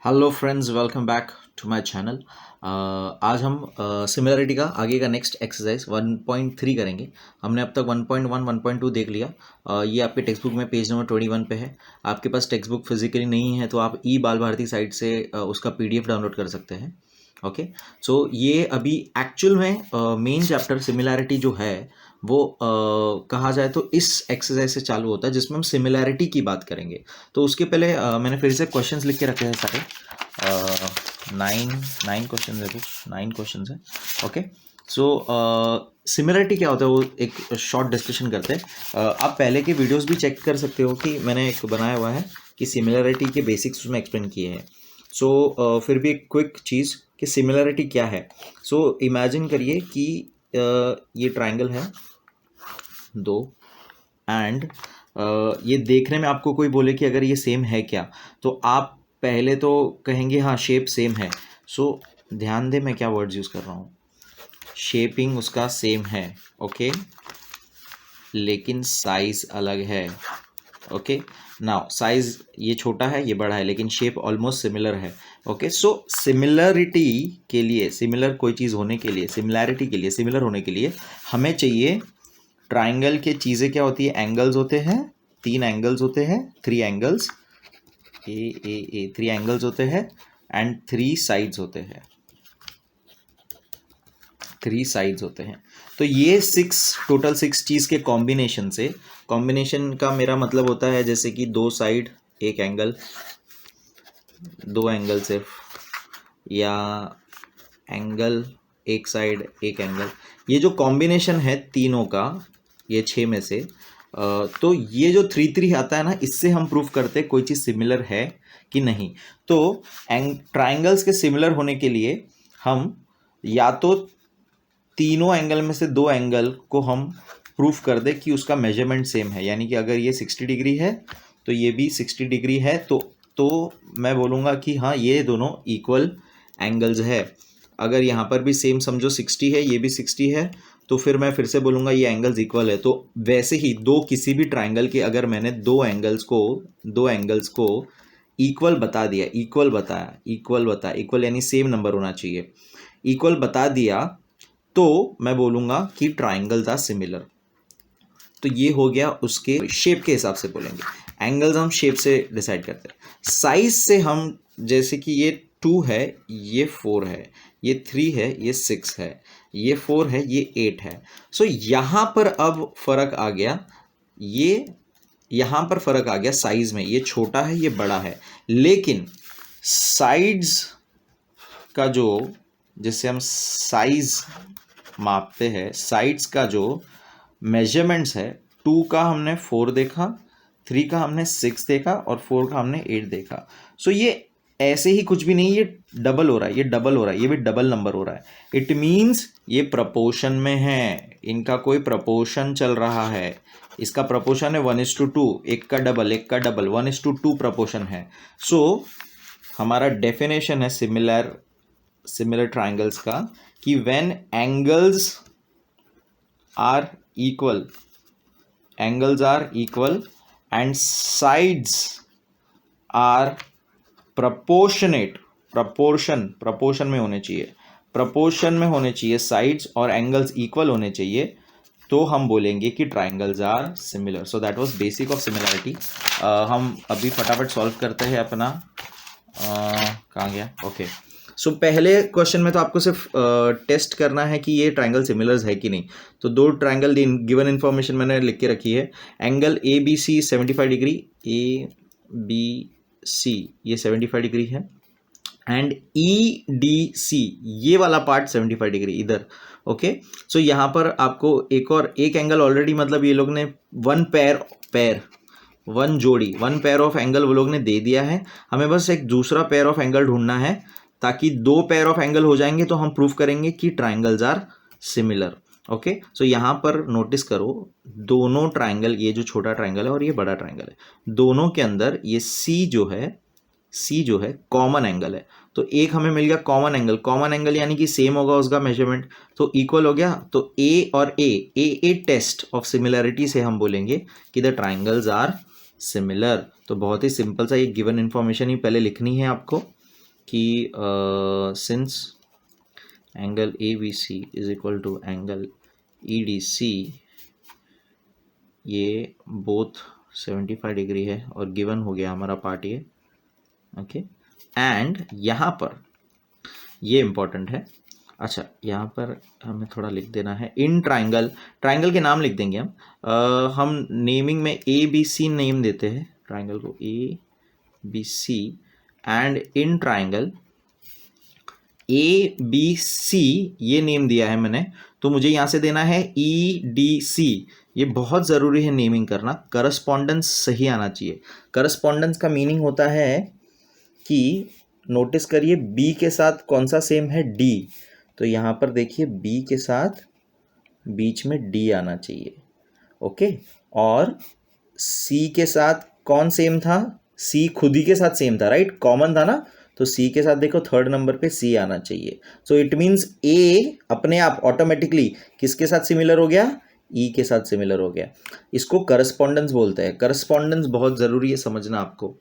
Hello friends, welcome back to my channel. आज हम similarity का आगे का नेक्स्ट एक्सरसाइज 1.3 करेंगे। हमने अब तक 1.1 1.2 देख लिया। ये आपके टेक्स्ट बुक में पेज नंबर 21 पे है। आपके पास टेक्स्ट बुक फिजिकली नहीं है तो आप ई बाल भारती साइट से उसका पीडीएफ डाउनलोड कर सकते हैं। ओके, सो ये अभी एक्चुअल में मेन चैप्टर सिमिलैरिटी जो है वो कहा जाए तो इस एक्सरसाइज से चालू होता है जिसमें हम सिमिलैरिटी की बात करेंगे। तो उसके पहले मैंने फिर से क्वेश्चंस लिख के रखे हैं सारे। 9 क्वेश्चन है, कुछ 9 क्वेश्चन है। ओके, सो सिमिलरिटी क्या होता है वो एक शॉर्ट डिस्कशन करते हैं। आप पहले के वीडियोस भी चेक कर सकते हो कि मैंने एक बनाया हुआ है कि सिमिलरिटी के बेसिक्स उसमें एक्सप्लेन किए हैं। सो फिर भी एक क्विक चीज़ कि सिमिलरिटी क्या है। सो इमेजिन करिए कि ये ट्राइंगल है दो, एंड ये देखने में आपको कोई बोले कि अगर ये सेम है क्या, तो आप पहले तो कहेंगे हाँ शेप सेम है। सो ध्यान दे मैं क्या वर्ड्स यूज़ कर रहा हूँ। शेपिंग उसका सेम है, ओके, लेकिन साइज अलग है। ओके, नाउ साइज ये छोटा है ये बड़ा है लेकिन शेप ऑलमोस्ट सिमिलर है। ओके, सो सिमिलरिटी के लिए, सिमिलर कोई चीज़ होने के लिए, सिमिलैरिटी के लिए, सिमिलर होने के लिए हमें चाहिए ट्राइंगल के चीज़ें क्या होती है, एंगल्स होते हैं, 3 एंगल्स होते हैं, 3 एंगल्स, ए 3 एंगल्स होते हैं एंड 3 साइड्स होते हैं, 3 साइड्स होते हैं। तो ये टोटल 6 चीज़ के कॉम्बिनेशन से, कॉम्बिनेशन का मेरा मतलब होता है जैसे कि 2 साइड एक एंगल, 2 एंगल सिर्फ, या एंगल एक साइड एक एंगल, ये जो कॉम्बिनेशन है तीनों का, ये 6 में से तो ये जो 3 आता है ना, इससे हम प्रूफ करते हैं कोई चीज़ सिमिलर है कि नहीं। तो ट्राइंगल्स के सिमिलर होने के लिए हम या तो तीनों एंगल में से 2 एंगल को हम प्रूफ कर दे कि उसका मेजरमेंट सेम है, यानी कि अगर ये 60 डिग्री है तो ये भी 60 डिग्री है, तो मैं बोलूँगा कि हाँ ये दोनों इक्वल एंगल्स है। अगर यहाँ पर भी सेम समझो 60 है, ये भी 60 है, तो फिर मैं फिर से बोलूँगा ये एंगल्स इक्वल है। तो वैसे ही किसी भी ट्राइंगल के अगर मैंने दो एंगल्स को इक्वल बता दिया, इक्वल यानी सेम नंबर होना चाहिए, इक्वल बता दिया, तो मैं बोलूँगा कि ट्राइंगल्स आर सिमिलर। तो ये हो गया उसके शेप के हिसाब से बोलेंगे। एंगल्स हम शेप से डिसाइड करते हैं। साइज से हम, जैसे कि ये 2 है, ये 4 है, ये 3 है, ये 6 है, ये 4 है, ये 8 है। सो यहाँ पर अब फर्क आ गया, ये यहाँ पर फर्क आ गया साइज में, ये छोटा है ये बड़ा है, लेकिन साइड्स का जो, जिससे हम साइज मापते हैं, साइड्स का जो मेजरमेंट्स है, 2 का हमने 4 देखा, 3 का हमने 6 देखा और 4 का हमने 8 देखा। सो ये ऐसे ही कुछ भी नहीं, ये डबल हो रहा है, ये डबल हो रहा है, ये भी डबल नंबर हो रहा है। इट मीन्स ये प्रपोर्शन में है, इनका कोई प्रपोर्शन चल रहा है। इसका प्रपोर्शन है 1:2, एक का डबल 1:2 प्रपोर्शन है। सो हमारा डेफिनेशन है सिमिलर ट्राइंगल्स का कि when angles are equal and sides are proportionate, proportion में होने चाहिए, साइड्स और एंगल्स इक्वल होने चाहिए, तो हम बोलेंगे कि triangles are similar. So that was basic of similarity. हम अभी फटाफट सॉल्व करते हैं अपना, कहाँ गया, ओके। सो पहले क्वेश्चन में तो आपको सिर्फ टेस्ट करना है कि ये ट्राइंगल सिमिलर्स है कि नहीं। तो 2 ट्राइंगल गिवन इन्फॉर्मेशन मैंने लिख के रखी है। Angle A B C 75 degree, A B C ये 75 डिग्री है, एंड ई डी सी ये वाला पार्ट 75 डिग्री इधर। ओके, सो यहाँ पर आपको एक एंगल ऑलरेडी, मतलब ये लोग ने वन पेयर ऑफ एंगल वो लोग ने दे दिया है। हमें बस एक दूसरा पेयर ऑफ एंगल ढूंढना है, ताकि 2 पेयर ऑफ एंगल हो जाएंगे तो हम प्रूफ करेंगे कि ट्राइंगल्स आर सिमिलर। ओके, सो यहाँ पर नोटिस करो, दोनों ट्राइंगल, ये जो छोटा ट्राइंगल है और ये बड़ा ट्राइंगल है, दोनों के अंदर ये सी जो है कॉमन एंगल है। तो एक हमें मिल गया कॉमन एंगल यानी कि सेम होगा उसका मेजरमेंट, तो इक्वल हो गया। तो ए और ए टेस्ट ऑफ सिमिलरिटी से हम बोलेंगे कि द ट्राइंगल्स आर सिमिलर। तो बहुत ही सिंपल सा ये गिवन इन्फॉर्मेशन ही पहले लिखनी है आपको। कि since angle A B C is equal to angle E D C, ये बोथ 75 डिग्री है और गिवन हो गया हमारा पार्ट ये, ओके। एंड यहाँ पर ये इम्पॉर्टेंट है, अच्छा यहाँ पर हमें थोड़ा लिख देना है, इन ट्राइंगल, ट्राइंगल के नाम लिख देंगे हम नेमिंग में ए बी सी नेम देते हैं ट्राइंगल को, A B C, and in triangle A B C ये नेम दिया है मैंने, तो मुझे यहाँ से देना है ई डी सी। ये बहुत ज़रूरी है नेमिंग करना, करस्पॉन्डेंस सही आना चाहिए। करस्पॉन्डेंस का मीनिंग होता है कि नोटिस करिए बी के साथ कौन सा सेम है, डी, तो यहाँ पर देखिए बी के साथ बीच में डी आना चाहिए, ओके। और सी के साथ कौन सेम था, सी खुद ही के साथ सेम था, राइट, कॉमन था ना, तो सी के साथ देखो थर्ड नंबर पे सी आना चाहिए। सो इट मीन्स ए अपने आप ऑटोमेटिकली किसके साथ सिमिलर हो गया, ई के साथ सिमिलर हो गया। इसको करस्पॉन्डेंस बोलते हैं। करस्पॉन्डेंस बहुत ज़रूरी है समझना आपको,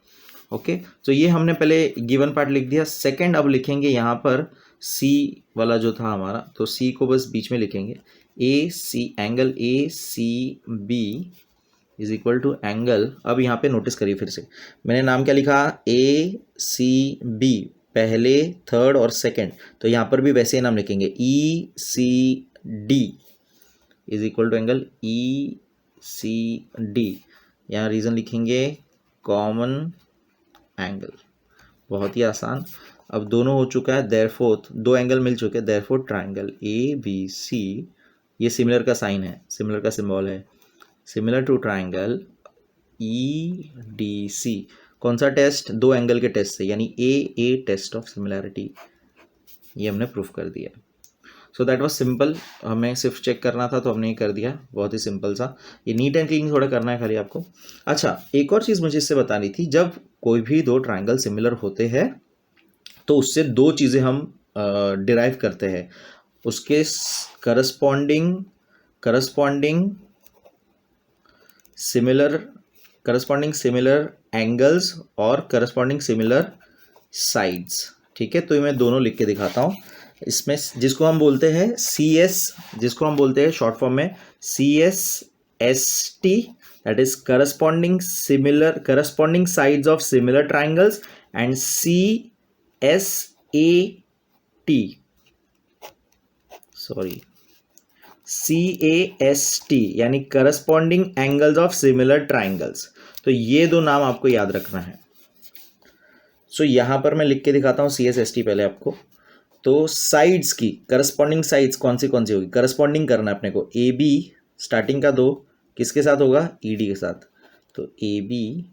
ओके। तो ये हमने पहले गिवन पार्ट लिख दिया। सेकंड अब लिखेंगे यहाँ पर सी वाला जो था हमारा, तो सी को बस बीच में लिखेंगे, A C, angle A C B is equal to angle, अब यहाँ पे नोटिस करिए फिर से मैंने नाम क्या लिखा, ए सी बी, पहले थर्ड और सेकंड, तो यहाँ पर भी वैसे ही नाम लिखेंगे, E C D is equal to angle E C D, यहाँ रीज़न लिखेंगे कॉमन एंगल, बहुत ही आसान। अब दोनों हो चुका है, देयरफॉर दो एंगल मिल चुके हैं, therefore triangle A B C, ये सिमिलर का साइन है, सिमिलर का सिंबल है, similar to triangle E D C. कौन सा टेस्ट, दो एंगल के टेस्ट से, यानी ए टेस्ट ऑफ सिमिलैरिटी, ये हमने प्रूफ कर दिया। सो दैट वाज सिंपल, हमें सिर्फ चेक करना था तो हमने ये कर दिया, बहुत ही सिंपल सा। ये नीट एंड क्लीन थोड़ा करना है खाली आपको। अच्छा एक और चीज़ मुझे इससे बतानी थी, जब कोई भी दो ट्राइंगल सिमिलर होते हैं तो उससे दो चीज़ें हम डिराइव करते हैं, उसके करस्पॉन्डिंग सिमिलर एंगल्स और करस्पॉन्डिंग सिमिलर साइड्स, ठीक है। तो मैं दोनों लिख के दिखाता हूँ। इसमें जिसको हम बोलते हैं सी एस, जिसको हम बोलते हैं शॉर्ट फॉर्म में C S S T, that is corresponding sides of similar triangles, and C S A T, sorry CAST यानी corresponding angles of similar triangles. तो ये दो नाम आपको याद रखना है। सो यहाँ पर मैं लिख के दिखाता हूँ CSST पहले आपको। तो साइड्स की करस्पॉन्डिंग साइड्स कौन सी होगी, करस्पॉन्डिंग करना है अपने को, AB स्टार्टिंग का दो किसके साथ होगा, ED के साथ, तो AB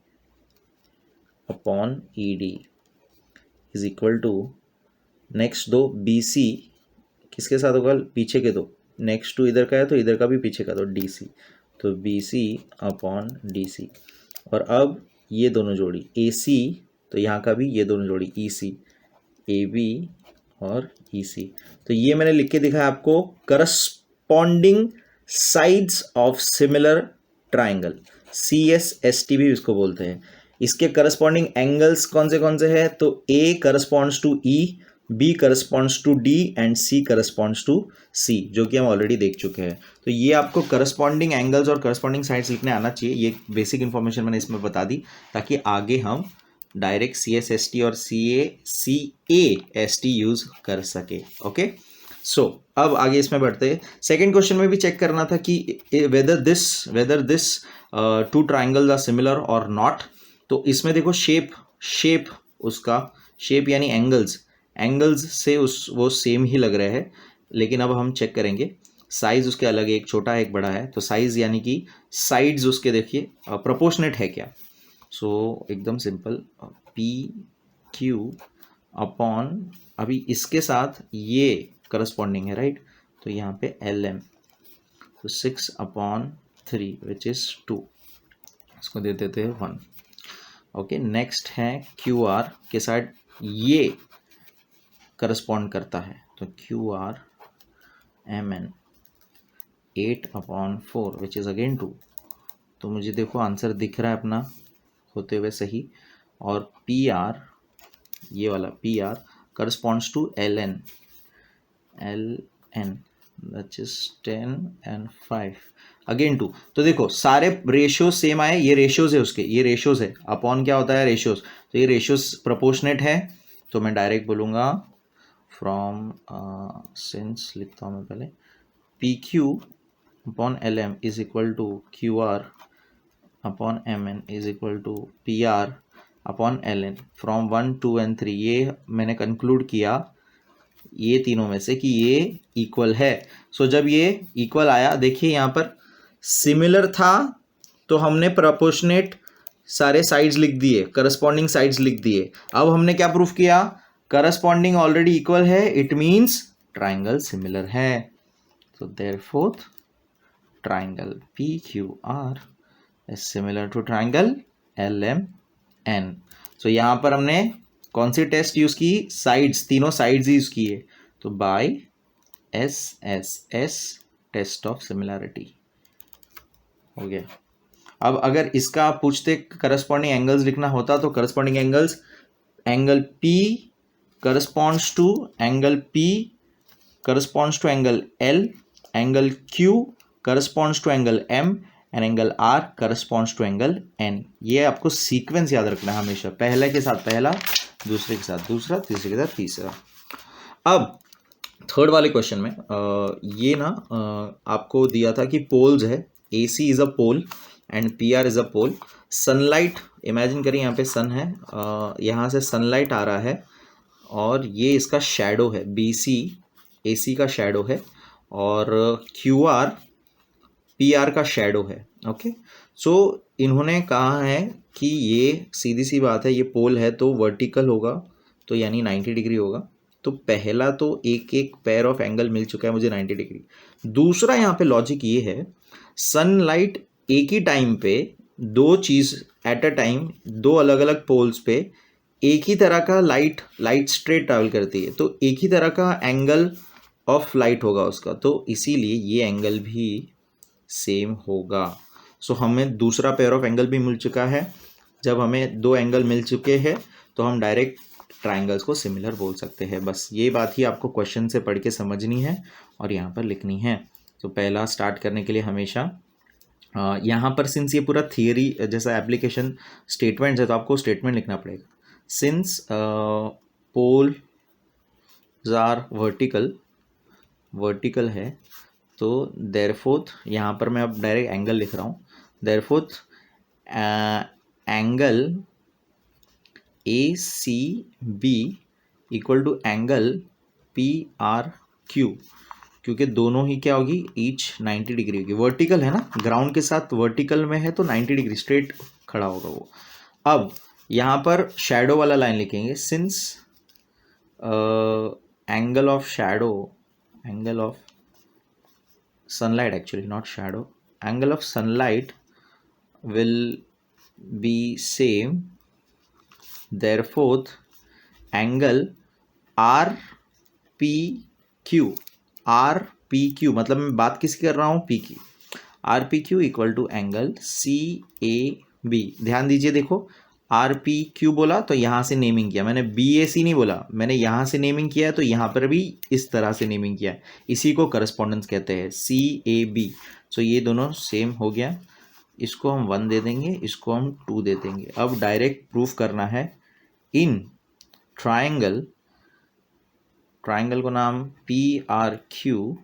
upon ED is equal to next दो BC किसके साथ होगा, पीछे के दो, नेक्स्ट टू इधर का है तो इधर का भी पीछे का, तो DC, तो BC अपॉन DC। और अब ये दोनों जोड़ी AC, तो यहाँ का भी ये दोनों जोड़ी EC, AB और EC। तो ये मैंने लिख के दिखाया आपको, corresponding sides of similar triangle, CSST भी इसको बोलते हैं। इसके करस्पॉन्डिंग एंगल्स कौन से हैं, तो A corresponds to E, B corresponds to D and C corresponds to C, जो कि हम ऑलरेडी देख चुके हैं। तो ये आपको करस्पॉन्डिंग एंगल्स और करस्पॉन्डिंग साइड्स लिखने आना चाहिए। ये बेसिक इन्फॉर्मेशन मैंने इसमें बता दी ताकि आगे हम डायरेक्ट CSST और CAST यूज़ कर सके, ओके। सो अब आगे इसमें बढ़ते हैं। सेकेंड क्वेश्चन में भी चेक करना था कि whether this two triangles are similar और नॉट। तो इसमें देखो शेप उसका शेप यानी एंगल्स से वो सेम ही लग रहे हैं, लेकिन अब हम चेक करेंगे साइज उसके अलग है, एक छोटा है एक बड़ा है, तो साइज यानी कि साइड्स उसके देखिए प्रोपोर्शनेट है क्या। सो एकदम सिंपल, PQ अपॉन, अभी इसके साथ ये करस्पॉन्डिंग है, राइट, तो यहाँ पे LM, तो 6/3 विच इज़ 2, इसको दे देते हैं 1, ओके। नेक्स्ट है QR के साथ ये करस्पॉन्ड करता है, तो QR MN 8/4 which is again 2। तो मुझे देखो आंसर दिख रहा है अपना होते हुए सही, और PR ये वाला P R corresponds to L N that is 10 and 5 again 2। तो देखो सारे रेशियोज सेम आए, ये रेशियोज है उसके, ये रेशियोज है अपॉन क्या होता है रेशियोज, तो ये रेशियोज प्रोपोर्शनेट है। तो मैं डायरेक्ट बोलूँगा फ्रॉम सिंस लिखता हूँ मैं पहले P Q upon L M is equal to Q R upon M N is equal to P R upon L N from 1 2 and 3। ये मैंने कंक्लूड किया ये तीनों में से कि ये इक्वल है। सो जब ये इक्वल आया, देखिए यहाँ पर सिमिलर था तो हमने प्रोपोर्शनेट सारे साइड्स लिख दिए, करस्पॉन्डिंग साइड्स लिख दिए। अब हमने क्या प्रूफ किया, करस्पॉन्डिंग ऑलरेडी इक्वल है, इट मीन्स ट्राइंगल सिमिलर है। So therefore triangle PQR is similar to triangle LMN। So यहाँ पर हमने कौन सी टेस्ट यूज की, साइड्स, तीनों साइड्स यूज किए, तो by SSS test of similarity हो गया। अब अगर इसका आप पूछते करस्पॉन्डिंग एंगल्स लिखना होता तो corresponding angles, angle P corresponds to angle P corresponds to angle L, angle Q corresponds to angle M and angle R corresponds to angle N। ये आपको सीक्वेंस याद रखना है हमेशा, पहले के साथ पहला, दूसरे के साथ दूसरा, तीसरे के साथ तीसरा। अब थर्ड वाले क्वेश्चन में ये ना आपको दिया था कि पोल्स है, AC is a pole and PR is a pole. Sunlight imagine करिए, यहाँ पे सन है, यहाँ से सनलाइट आ रहा है और ये इसका शैडो है, BC AC का शैडो है और QR PR का शैडो है। ओके, सो इन्होंने कहा है कि ये सीधी सी बात है, ये पोल है तो वर्टिकल होगा, तो यानी 90 डिग्री होगा। तो पहला तो एक एक पेयर ऑफ एंगल मिल चुका है मुझे 90 डिग्री। दूसरा यहाँ पे लॉजिक ये है, सनलाइट एक ही टाइम पे दो चीज़ एट अ टाइम, दो अलग अलग पोल्स पे एक ही तरह का लाइट स्ट्रेट ट्रैवल करती है, तो एक ही तरह का एंगल ऑफ लाइट होगा उसका, तो इसीलिए ये एंगल भी सेम होगा। सो हमें दूसरा पेयर ऑफ एंगल भी मिल चुका है। जब हमें दो एंगल मिल चुके हैं तो हम डायरेक्ट ट्राइंगल्स को सिमिलर बोल सकते हैं। बस ये बात ही आपको क्वेश्चन से पढ़ के समझनी है और यहाँ पर लिखनी है। तो पहला स्टार्ट करने के लिए हमेशा यहाँ पर सिंस ये पूरा थियरी जैसा एप्लीकेशन स्टेटमेंट है तो आपको स्टेटमेंट लिखना पड़ेगा। सिंस पोल्स आर वर्टिकल है तो देयरफॉर यहाँ पर मैं अब डायरेक्ट एंगल लिख रहा हूँ, therefore angle ACB equal to angle PRQ, क्योंकि दोनों ही क्या होगी, ईच 90 डिग्री होगी। वर्टिकल है ना, ग्राउंड के साथ वर्टिकल में है तो 90 डिग्री स्ट्रेट खड़ा होगा वो। अब यहाँ पर शैडो वाला लाइन लिखेंगे, since angle of shadow, angle of sunlight, actually not shadow, angle of sunlight will be same, therefore angle RPQ मतलब मैं बात किसकी कर रहा हूँ, P की, RPQ equal to angle CAB। ध्यान दीजिए, देखो RPQ बोला तो यहाँ से नेमिंग किया मैंने, BAC नहीं बोला मैंने, यहाँ से नेमिंग किया है तो यहाँ पर भी इस तरह से नेमिंग किया है, इसी को करस्पॉन्डेंस कहते हैं, CAB। सो ये दोनों सेम हो गया, इसको हम 1 दे देंगे, इसको हम 2 दे देंगे। अब डायरेक्ट प्रूफ करना है इन ट्राइंगल को नाम PRQ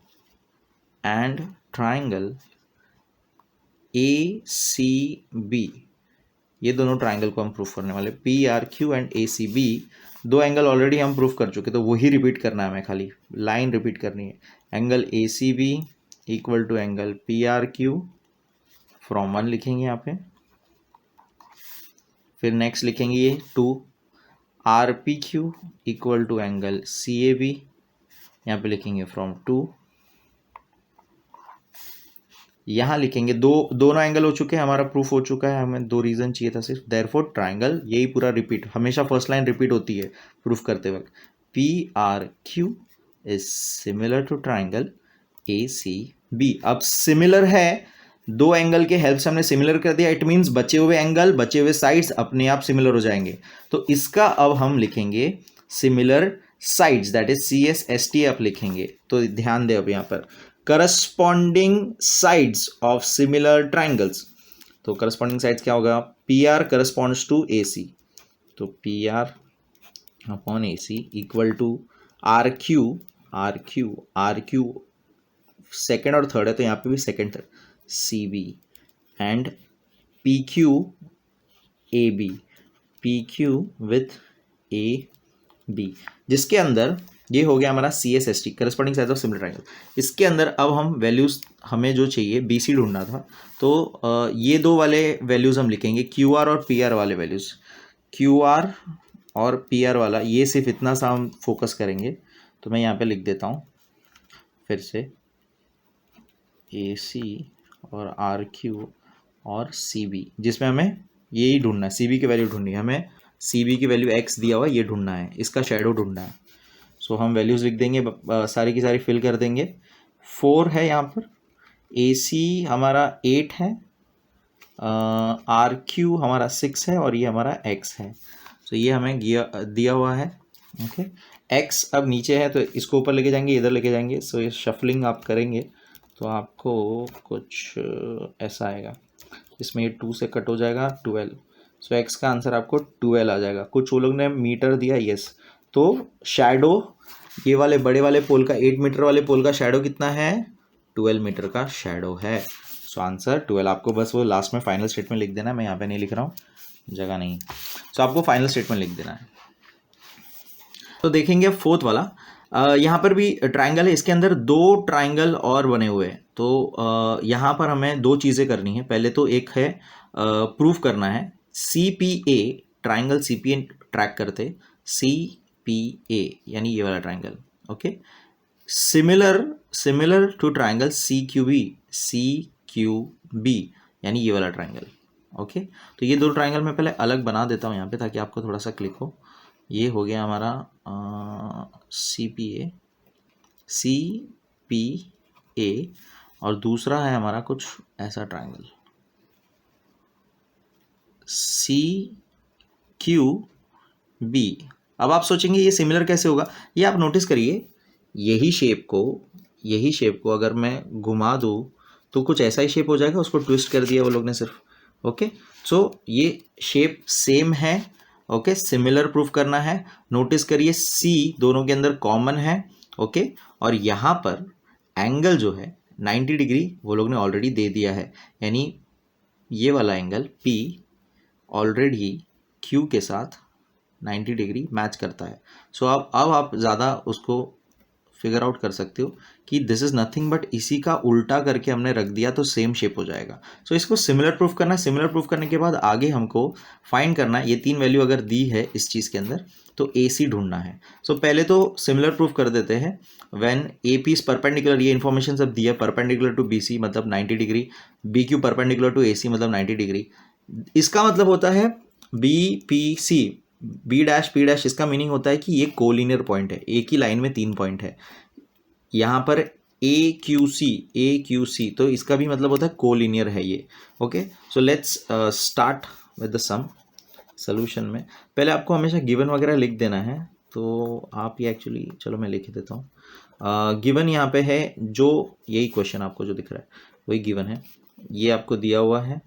एंड ट्राइंगल ACB, ये दोनों ट्राइंगल को हम प्रूफ करने वाले। PRQ एंड ACB दो एंगल ऑलरेडी हम प्रूफ कर चुके, तो वही रिपीट करना है, हमें खाली लाइन रिपीट करनी है। Angle ACB equal to angle PRQ from 1 लिखेंगे यहाँ पे, फिर नेक्स्ट लिखेंगे ये 2, RPQ equal to angle CAB, यहाँ पे लिखेंगे फ्रॉम 2, यहाँ लिखेंगे दोनों एंगल हो चुके हैं, हमारा प्रूफ हो चुका है, हमें 2 रीजन चाहिए था सिर्फ। देयरफॉर ट्राइंगल, यही पूरा रिपीट, हमेशा फर्स्ट लाइन रिपीट होती है प्रूफ करते वक्त। PRQ is similar to triangle ACB। अब सिमिलर है दो एंगल के हेल्प से हमने सिमिलर कर दिया, इट मीन्स बचे हुए एंगल, बचे हुए साइड्स अपने आप सिमिलर हो जाएंगे। तो इसका अब हम लिखेंगे similar sides, that is CSST आप लिखेंगे। तो ध्यान दें अब यहाँ पर corresponding sides of similar triangles. तो करस्पॉन्डिंग साइड्स क्या होगा, PR करस्पॉन्ड्स टू AC, तो PR upon AC equal to RQ second और थर्ड है तो यहाँ पे भी second third, CB and PQ with AB, जिसके अंदर ये हो गया हमारा CSST corresponding sides of similar triangle. इसके अंदर अब हम वैल्यूज़, हमें जो चाहिए BC ढूंढना था, तो ये दो वाले वैल्यूज़ हम लिखेंगे, QR और PR वाले वैल्यूज़। QR और PR वाला ये सिर्फ इतना सा हम फोकस करेंगे, तो मैं यहाँ पे लिख देता हूँ फिर से AC और RQ और CB, जिसमें हमें यही ढूंढना है, CB की वैल्यू ढूंढनी है हमें, CB की वैल्यू X दिया हुआ ये ढूंढना है, इसका शेडो ढूंढना है। सो हम वैल्यूज़ लिख देंगे, सारी की सारी फिल कर देंगे। 4 है यहाँ पर, AC हमारा 8 है, RQ हमारा 6 है और ये हमारा X है। तो ये हमें दिया हुआ है। ओके, X अब नीचे है तो इसको ऊपर लेके जाएंगे, इधर लेके जाएंगे। सो ये शफलिंग आप करेंगे तो आपको कुछ ऐसा आएगा, इसमें ये 2 से कट हो जाएगा 12। सो X का आंसर आपको 12 आ जाएगा। कुछ वो लोग ने मीटर दिया, यस। तो शैडो ये वाले बड़े वाले पोल का, 8 मीटर वाले पोल का शैडो कितना है, 12 मीटर का शैडो है। So answer 12। आपको बस वो लास्ट में फाइनल स्टेटमेंट लिख देना है, मैं यहाँ पे नहीं लिख रहा हूँ, जगह नहीं। सो आपको फाइनल स्टेटमेंट लिख देना है। तो देखेंगे फोर्थ वाला, यहाँ पर भी ट्राइंगल है, इसके अंदर दो ट्राइंगल और बने हुए हैं। तो यहाँ पर हमें दो चीज़ें करनी है। पहले तो एक है प्रूफ करना है CPA, ट्राइंगल CPA ट्रैक करते, CPA यानी ये वाला triangle. Okay, similar to triangle CQB यानी ये वाला ट्राइंगल। ओके, तो ये दो ट्राइंगल मैं पहले अलग बना देता हूँ यहाँ पे, ताकि आपको थोड़ा सा क्लिक हो। ये हो गया हमारा CPA और दूसरा है हमारा कुछ ऐसा ट्राइंगल CQB। अब आप सोचेंगे ये सिमिलर कैसे होगा, ये आप नोटिस करिए, यही शेप को अगर मैं घुमा दूँ तो कुछ ऐसा ही शेप हो जाएगा, उसको ट्विस्ट कर दिया वो लोग ने सिर्फ। ओके, सो ये शेप सेम है। ओके, सिमिलर प्रूफ करना है। नोटिस करिए C दोनों के अंदर कॉमन है। ओके, और यहाँ पर एंगल जो है 90 डिग्री वो लोग ने ऑलरेडी दे दिया है, यानी ये वाला एंगल P ऑलरेडी Q के साथ 90 डिग्री मैच करता है। सो अब आप ज़्यादा उसको फिगर आउट कर सकते हो कि दिस इज़ नथिंग बट इसी का उल्टा करके हमने रख दिया तो सेम शेप हो जाएगा। सो इसको सिमिलर प्रूफ करना है। सिमिलर प्रूफ करने के बाद आगे हमको फाइंड करना है, ये 3 वैल्यू अगर दी है इस चीज़ के अंदर तो AC ढूंढना है। सो पहले तो सिमिलर प्रूफ कर देते हैं। व्हेन AP इज परपेंडिकुलर, ये इन्फॉर्मेशन सब दिया, परपेंडिकुलर टू BC मतलब 90 degree, BQ perpendicular to AC मतलब 90 डिग्री। इसका मतलब होता है BPC, B' इसका मीनिंग होता है कि ये कोलिनियर पॉइंट है, एक ही लाइन में 3 पॉइंट है। यहाँ पर AQC, तो इसका भी मतलब होता है कोलिनियर है ये। Okay, so let's start with the sum. Solution में पहले आपको हमेशा गिवन वगैरह लिख देना है, तो आप ये एक्चुअली, चलो मैं लिख देता हूँ। गिवन यहाँ पे है, जो यही क्वेश्चन आपको जो दिख रहा है वही गिवन है, ये आपको दिया हुआ है।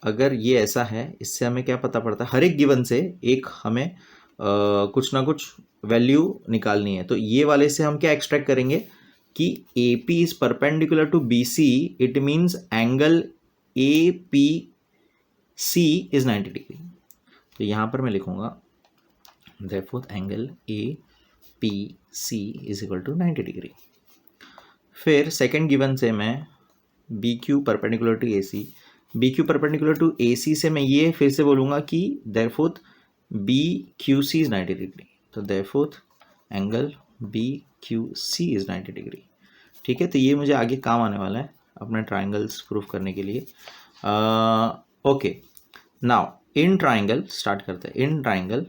अगर ये ऐसा है, इससे हमें क्या पता पड़ता है, हर एक गिवन से एक हमें कुछ ना कुछ वैल्यू निकालनी है। तो ये वाले से हम क्या एक्सट्रैक्ट करेंगे कि AP is perpendicular to BC, it means angle APC is 90 degree. तो यहाँ पर मैं लिखूंगा therefore angle APC is equal to 90 degree. फिर सेकेंड गिवन से मैं BQ perpendicular to AC, BQ perpendicular to AC से मैं ये फिर से बोलूँगा कि देयरफॉर BQC इज 90 डिग्री। तो therefore angle BQC is 90 degree. ठीक है, तो ये मुझे आगे काम आने वाला है अपने ट्राइंगल्स प्रूफ करने के लिए। Okay, now in triangle start करते हैं। In triangle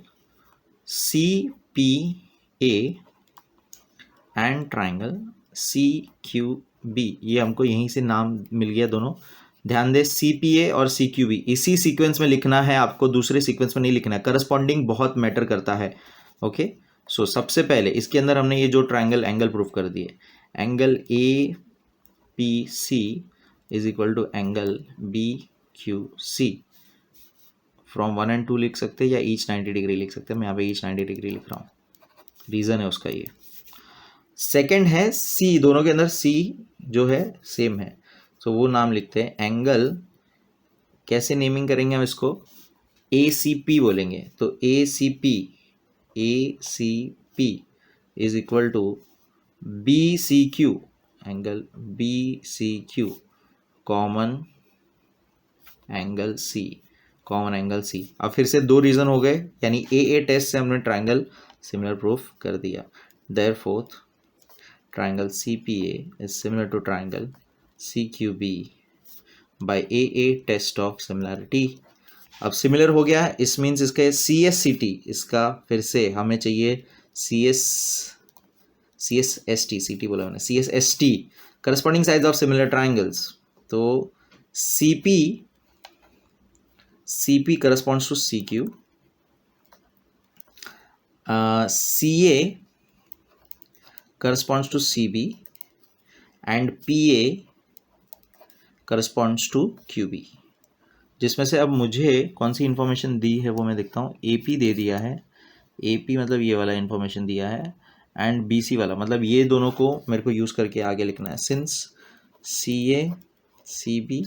CPA and triangle CQB B, ये हमको यहीं से नाम मिल गया दोनों। ध्यान दें CPA और CQB इसी सीक्वेंस में लिखना है आपको, दूसरे सीक्वेंस में नहीं लिखना है। करस्पॉन्डिंग बहुत मैटर करता है। ओके, सो सबसे पहले इसके अंदर हमने ये जो ट्राइंगल एंगल प्रूफ कर दिए, angle APC is equal to angle BQC। From 1 and 2 लिख सकते हैं या ईच 90 डिग्री लिख सकते हैं। मैं यहाँ पे ईच 90 डिग्री लिख रहा हूँ, रीज़न है उसका ये। सेकंड है C, दोनों के अंदर C जो है सेम है, सो वो नाम लिखते हैं एंगल, कैसे नेमिंग करेंगे हम इसको, ACP बोलेंगे। तो ACP is equal to BCQ, angle BCQ common angle C। अब फिर से दो रीजन हो गए, यानी AA टेस्ट से हमने ट्राइंगल सिमिलर प्रूफ कर दिया। Therefore triangle CPA is similar to triangle CQB by AA test of similarity. अब सिमिलर हो गया, इस मीन्स इसके CSCT, इसका फिर से हमें चाहिए CSST, CT बोला मैंने, CSST corresponding sides of similar triangles. तो CP corresponds to CQ, CA corresponds to CB and PA corresponds to QB। जिसमें से अब मुझे कौन सी इन्फॉर्मेशन दी है वो मैं देखता हूँ। AP दे दिया है, AP मतलब ये वाला इन्फॉर्मेशन दिया है, एंड BC वाला मतलब ये दोनों को मेरे को यूज़ करके आगे लिखना है। Since CA CB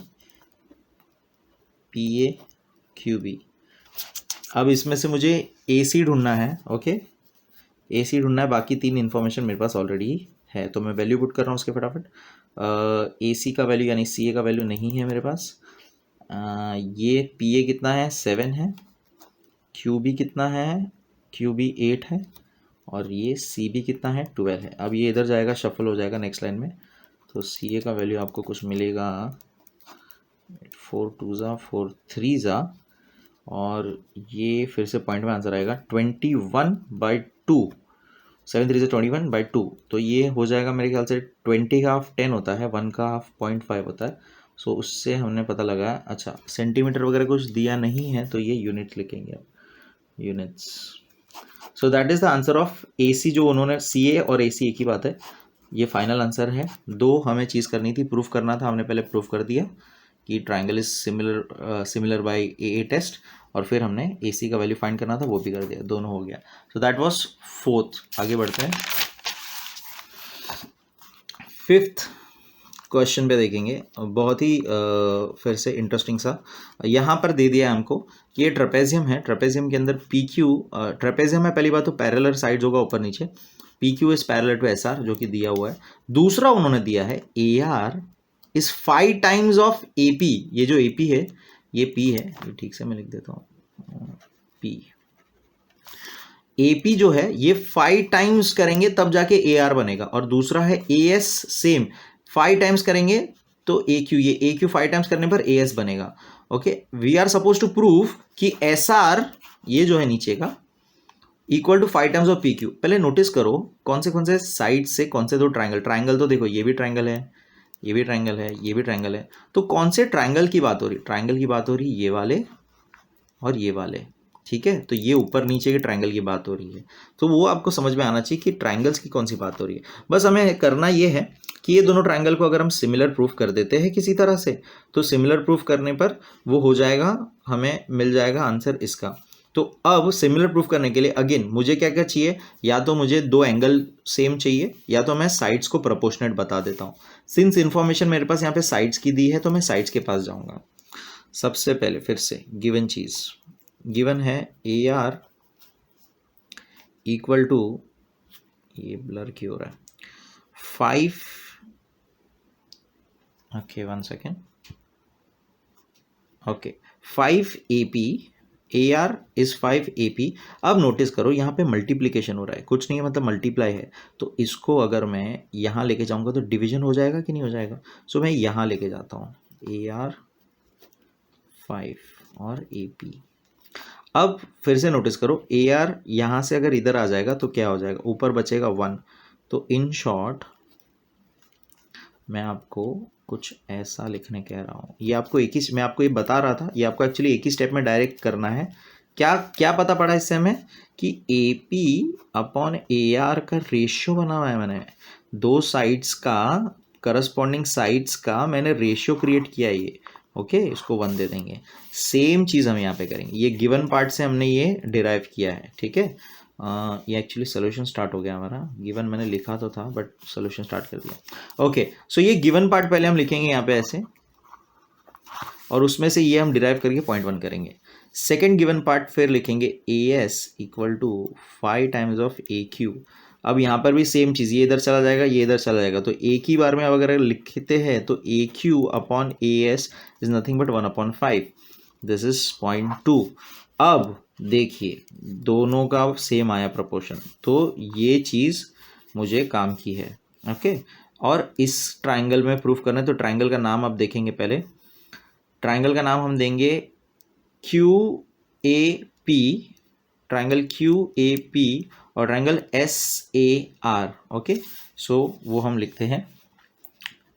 PA QB, अब इसमें से मुझे AC ढूंढना है। ओके, AC ढूंढना है, बाकी तीन इन्फॉर्मेशन मेरे पास ऑलरेडी है, तो मैं वैल्यू पुट कर रहा हूँ उसके फटाफट। AC का वैल्यू यानी CA का वैल्यू नहीं है मेरे पास। ये PA कितना है, 7 है। QB कितना है, QB 8 है, और ये CB कितना है, 12 है। अब ये इधर जाएगा, शफल हो जाएगा नेक्स्ट लाइन में, तो CA का वैल्यू आपको कुछ मिलेगा 4 2 ज़ा 4 3 ज़ा, और ये फिर से पॉइंट में आंसर आएगा 21/2, 7 3 से 21/2। तो ये हो जाएगा मेरे ख्याल से 20 का हाफ 10 होता है, 1 का हाफ 0.5 होता है। सो उससे हमने पता लगाया। अच्छा, सेंटीमीटर वगैरह कुछ दिया नहीं है, तो ये यूनिट्स लिखेंगे अब, units. So that is the answer of AC, जो उन्होंने CA और AC एक ही बात है, ये फाइनल आंसर है। दो हमें चीज़ करनी थी, प्रूफ करना था, हमने पहले प्रूफ कर दिया कि triangle is similar by AA test, और फिर हमने AC का वैल्यू फाइंड करना था, वो भी कर दिया, दोनों हो गया। सो दैट वाज फोर्थ। आगे बढ़ते हैं, फिफ्थ क्वेश्चन पे देखेंगे। बहुत ही फिर से इंटरेस्टिंग सा यहाँ पर दे दिया है हमको कि ये ट्रेपेजियम है, ट्रेपेजियम के अंदर PQ, ट्रेपेजियम है, पहली बात तो पैरेलल साइड्स होगा ऊपर नीचे, PQ is parallel to SR जो कि दिया हुआ है। दूसरा उन्होंने दिया है AR is 5 times of AP, ये जो AP है ये P है, ये ठीक से मैं लिख देता हूँ P। AP जो है ये 5 टाइम्स करेंगे तब जाके AR बनेगा, और दूसरा है AS, सेम 5 टाइम्स करेंगे तो AQ, ये AQ 5 टाइम्स करने पर AS बनेगा। Okay, we are suppose to prove कि SR ये जो है नीचे का equal to 5 times of PQ। पहले नोटिस करो कौन से साइड से कौन से दो ट्राइंगल, तो देखो ये भी ट्राइंगल है, ये भी ट्राइंगल है, ये भी ट्राइंगल है, तो कौन से ट्राइंगल की बात हो रही, ट्राइंगल की बात हो रही ये वाले और ये वाले, ठीक है। तो ये ऊपर नीचे के ट्राइंगल की बात हो रही है, तो वो आपको समझ में आना चाहिए कि ट्राइंगल्स की कौन सी बात हो रही है। बस हमें करना ये है कि ये दोनों ट्राइंगल को अगर हम सिमिलर प्रूफ कर देते हैं किसी तरह से, तो सिमिलर प्रूफ करने पर वो हो जाएगा, हमें मिल जाएगा आंसर इसका। तो अब सिमिलर प्रूफ करने के लिए अगेन मुझे क्या क्या चाहिए, या तो मुझे दो एंगल सेम चाहिए, या तो मैं साइड्स को प्रोपोर्शनेट बता देता हूँ। सिंस इन्फॉर्मेशन मेरे पास यहाँ पे साइड्स की दी है, तो मैं साइड्स के पास जाऊँगा। सबसे पहले फिर से गिवन चीज़, गिवन है AR इक्वल टू, ये ब्लर क्यों हो रहा है, 5, okay 1 second, okay 5 AP, AR is 5 AP। अब नोटिस करो यहाँ पे मल्टीप्लीकेशन हो रहा है, कुछ नहीं है मतलब मल्टीप्लाई है, तो इसको अगर मैं यहाँ लेके जाऊँगा तो डिवीजन हो जाएगा कि नहीं हो जाएगा। सो मैं यहाँ लेके जाता हूँ AR 5 और AP। अब फिर से नोटिस करो AR यहाँ से अगर इधर आ जाएगा तो क्या हो जाएगा, ऊपर बचेगा 1, तो इन शॉर्ट मैं आपको कुछ ऐसा लिखने कह रहा हूँ, ये आपको एक ही, मैं आपको ये बता रहा था, ये आपको एक्चुअली एक ही स्टेप में डायरेक्ट करना है। क्या क्या पता पड़ा इससे हमें कि ए पी अपॉन ए आर का रेशियो बना हुआ है, मैंने दो साइड्स का, करस्पॉन्डिंग साइड्स का मैंने रेशियो क्रिएट किया है ये। ओके, इसको 1 दे देंगे। सेम चीज़ हम यहाँ पे करेंगे, ये गिवन पार्ट से हमने ये डिराइव किया है, ठीक है। ये एक्चुअली सोल्यूशन स्टार्ट हो गया हमारा, गिवन मैंने लिखा तो था बट सोल्यूशन स्टार्ट कर दिया। ओके, सो ये गिवन पार्ट पहले हम लिखेंगे यहाँ पे ऐसे, और उसमें से ये हम डिराइव करके 0.1 करेंगे। सेकेंड गिवन पार्ट फिर लिखेंगे A S equal to 5 times of A Q. अब यहाँ पर भी सेम चीज़, ये इधर चला जाएगा, ये इधर चला जाएगा, तो एक ही बार में अब अगर लिखते हैं तो A Q upon A S is nothing but 1/5, this is 0.2। अब देखिए दोनों का सेम आया प्रोपोर्शन, तो ये चीज़ मुझे काम की है। ओके, और इस ट्राइंगल में प्रूफ करना है, तो ट्राइंगल का नाम आप देखेंगे पहले। ट्राइंगल का नाम हम देंगे Q A P, triangle Q A P और triangle S A R. Okay, so वो हम लिखते हैं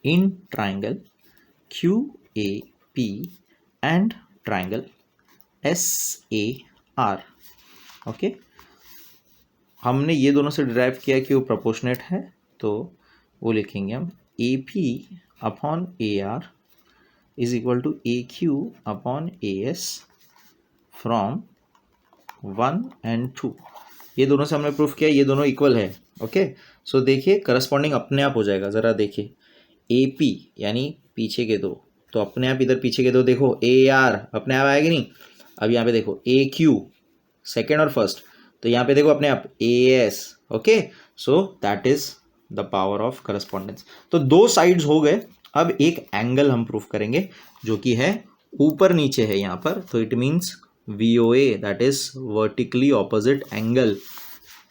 in triangle Q A P and triangle S A R. Okay, हमने ये दोनों से डिराइव किया कि वो प्रोपोर्शनेट है, तो वो लिखेंगे हम A P upon A R is equal to A Q upon A S from 1 and 2। ये दोनों से हमने प्रूफ किया ये दोनों इक्वल है। ओके, सो देखिए करस्पॉन्डिंग अपने आप हो जाएगा, ज़रा देखिए ए पी यानी पीछे के दो, तो अपने आप इधर पीछे के दो देखो ए आर अपने आप आएगी नहीं। अब यहाँ पे देखो ए क्यू सेकेंड और फर्स्ट, तो यहाँ पे देखो अपने आप A S. Okay, so that is the power of correspondence. तो दो साइड्स हो गए, अब एक एंगल हम प्रूफ करेंगे जो कि है ऊपर नीचे है यहाँ पर, तो it means VOA, that is vertically opposite angle,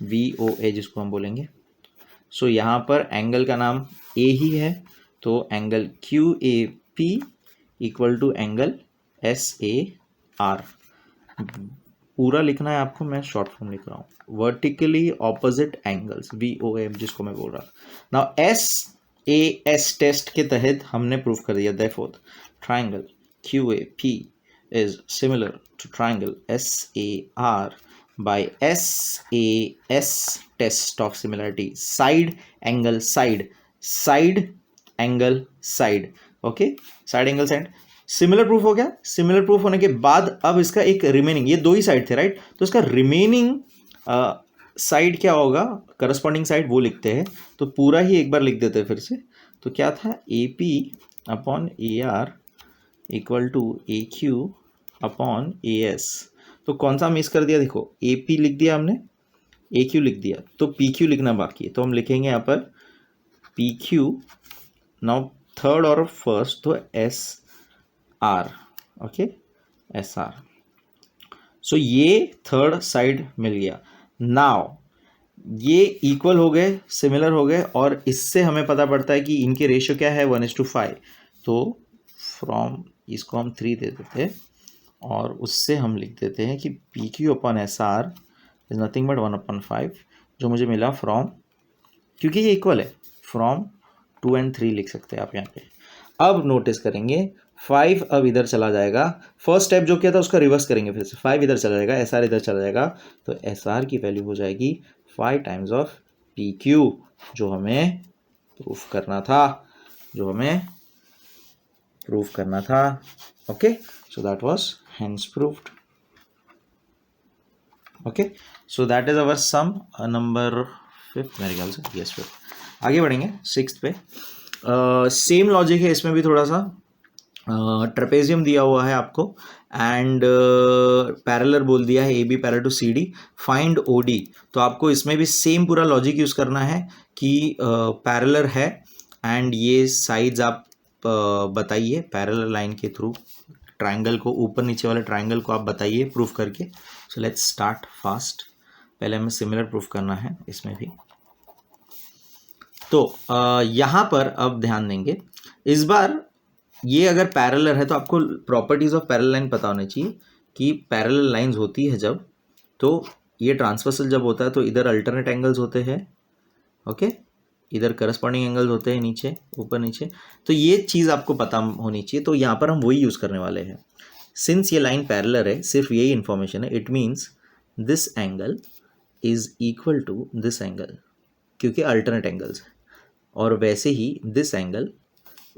VOA जिसको हम बोलेंगे। सो यहाँ पर एंगल का नाम ए ही है, तो angle QAP equal to angle SAR। पूरा लिखना है आपको, मैं शॉर्ट फॉर्म लिख रहा हूँ, वर्टिकली ऑपोजिट एंगल्स, VOA जिसको मैं बोल रहा। नाउ SAS टेस्ट के तहत हमने प्रूफ कर दिया, therefore triangle QAP is similar to triangle SAR by SAS test of similarity, side angle side, side angle side। Okay, side angle side similar proof हो गया। सिमिलर प्रूफ होने के बाद अब इसका एक रिमेनिंग, ये दो ही साइड थे राइट, तो इसका रिमेनिंग साइड क्या होगा, करस्पॉन्डिंग साइड वो लिखते हैं। तो पूरा ही एक बार लिख देते हैं फिर से, तो क्या था A P upon A R equal to A Q upon A S. तो कौन सा मिस कर दिया, देखो ए पी लिख दिया हमने, ए क्यू लिख दिया, तो पी क्यू लिखना बाकी है, तो हम लिखेंगे यहाँ पर पी क्यू। नाउ थर्ड और फर्स्ट तो S R. Okay, S R. So ये थर्ड साइड मिल गया। नाउ ये इक्वल हो गए, सिमिलर हो गए, और इससे हमें पता पड़ता है कि इनके रेशियो क्या है 1:5। तो फ्रॉम इसको हम 3 दे देते हैं, और उससे हम लिख देते हैं कि P Q upon S R is nothing but 1/5, जो मुझे मिला फ्रॉम, क्योंकि ये इक्वल है, फ्रॉम 2 and 3 लिख सकते हैं आप यहाँ पे। अब नोटिस करेंगे 5 अब इधर चला जाएगा, फर्स्ट स्टेप जो किया था उसका रिवर्स करेंगे, फिर से 5 इधर चला जाएगा, एस आर इधर चला जाएगा, तो एस आर की वैल्यू हो जाएगी 5 टाइम्स ऑफ पी क्यू, जो हमें प्रूफ करना था। Okay, so that was hence proved। okay, so that is our sum number 5 मेरे ख्याल से, yes 5। आगे बढ़ेंगे 6th पे। सेम लॉजिक है इसमें भी, थोड़ा सा ट्रेपेजियम दिया हुआ है आपको एंड पैरेलल बोल दिया है, A B parallel to C D, find O D. तो आपको इसमें भी सेम पूरा लॉजिक यूज़ करना है कि पैरेलल है एंड ये साइड्स आप बताइए पैरेलल लाइन के थ्रू, ट्राइंगल को, ऊपर नीचे वाले ट्राइंगल को आप बताइए प्रूफ करके। सो लेट्स स्टार्ट फास्ट, पहले हमें सिमिलर प्रूफ करना है इसमें भी। तो यहाँ पर अब ध्यान देंगे, इस बार ये अगर पैरेलल है तो आपको प्रॉपर्टीज ऑफ पैरेलल लाइन पता होनी चाहिए कि पैरेलल लाइंस होती है जब, तो ये ट्रांसवर्सल जब होता है तो इधर अल्टरनेट एंगल्स होते हैं। ओके, इधर करस्पॉन्डिंग एंगल्स होते हैं नीचे, ऊपर नीचे। तो ये चीज़ आपको पता होनी चाहिए। तो यहाँ पर हम वही यूज़ करने वाले हैं। सिंस ये लाइन पैरेलल है, सिर्फ यही इन्फॉर्मेशन है, it means this angle is equal to this angle, क्योंकि अल्टरनेट एंगल्स है। और वैसे ही this angle